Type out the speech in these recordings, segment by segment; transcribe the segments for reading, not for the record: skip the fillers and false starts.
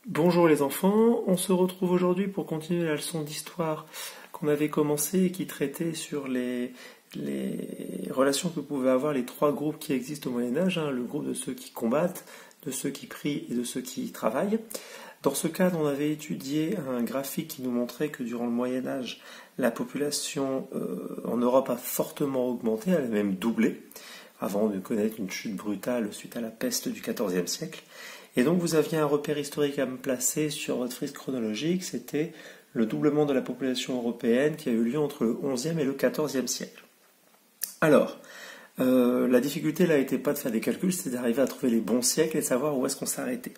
Bonjour les enfants, on se retrouve aujourd'hui pour continuer la leçon d'histoire qu'on avait commencé et qui traitait sur les relations que pouvaient avoir les trois groupes qui existent au Moyen-Âge, le groupe de ceux qui combattent, de ceux qui prient et de ceux qui travaillent. Dans ce cadre, on avait étudié un graphique qui nous montrait que durant le Moyen-Âge, la population en Europe a fortement augmenté, elle a même doublé, avant de connaître une chute brutale suite à la peste du XIVe siècle. Et donc vous aviez un repère historique à me placer sur votre frise chronologique, c'était le doublement de la population européenne qui a eu lieu entre le XIe et le XIVe siècle. Alors, la difficulté là n'était pas de faire des calculs, c'était d'arriver à trouver les bons siècles et de savoir où est-ce qu'on s'arrêtait.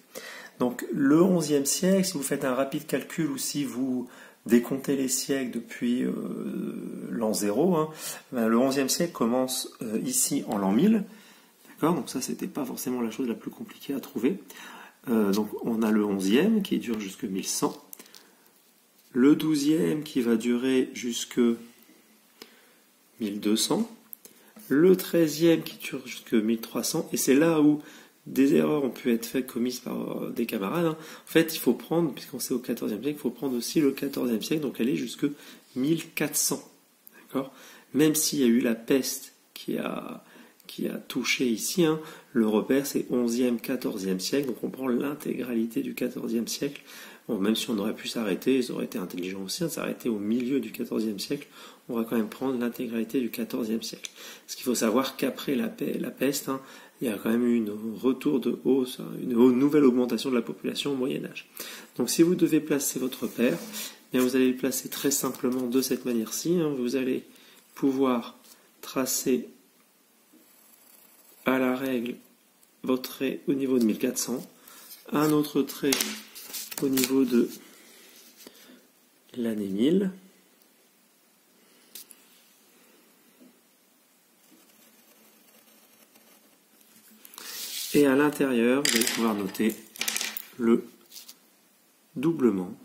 Donc le XIe siècle, si vous faites un rapide calcul ou si vous décomptez les siècles depuis l'an 0, le XIe siècle commence ici en l'an 1000. D'accord, donc ça c'était pas forcément la chose la plus compliquée à trouver. Donc on a le 11e qui dure jusque 1100, le 12e qui va durer jusque 1200, le 13e qui dure jusque 1300, et c'est là où des erreurs ont pu être faites, commises par des camarades. En fait, il faut prendre, puisqu'on sait au 14e siècle, il faut prendre aussi le 14e siècle, donc aller jusque 1400. D'accord, même s'il y a eu la peste qui a touché ici, le repère c'est 11e, 14e siècle, donc on prend l'intégralité du 14e siècle. Bon, même si on aurait pu s'arrêter, ils auraient été intelligents aussi, de s'arrêter au milieu du 14e siècle, on va quand même prendre l'intégralité du 14e siècle. Parce qu'il faut savoir qu'après la peste, il y a quand même eu un retour de hausse, une nouvelle augmentation de la population au Moyen-Âge. Donc si vous devez placer votre repère, bien vous allez le placer très simplement de cette manière-ci. Vous allez pouvoir tracer à la règle votre trait au niveau de 1400, un autre trait au niveau de l'année 1000, et à l'intérieur vous allez pouvoir noter le doublement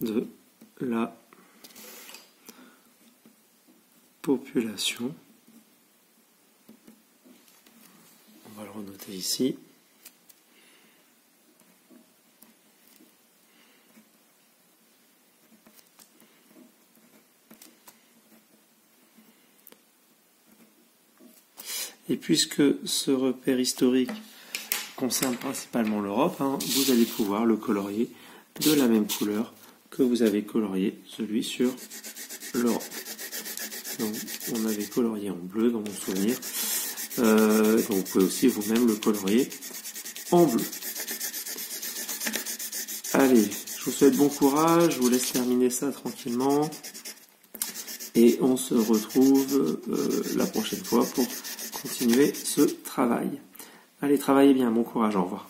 de la population. On va le renoter ici. Et puisque ce repère historique concerne principalement l'Europe, vous allez pouvoir le colorier de la même couleur que vous avez colorié celui sur l'Europe. Donc, on avait colorié en bleu dans mon souvenir. Donc vous pouvez aussi vous-même le colorier en bleu. Allez, je vous souhaite bon courage, je vous laisse terminer ça tranquillement. Et on se retrouve la prochaine fois pour continuer ce travail. Allez, travaillez bien, bon courage, au revoir.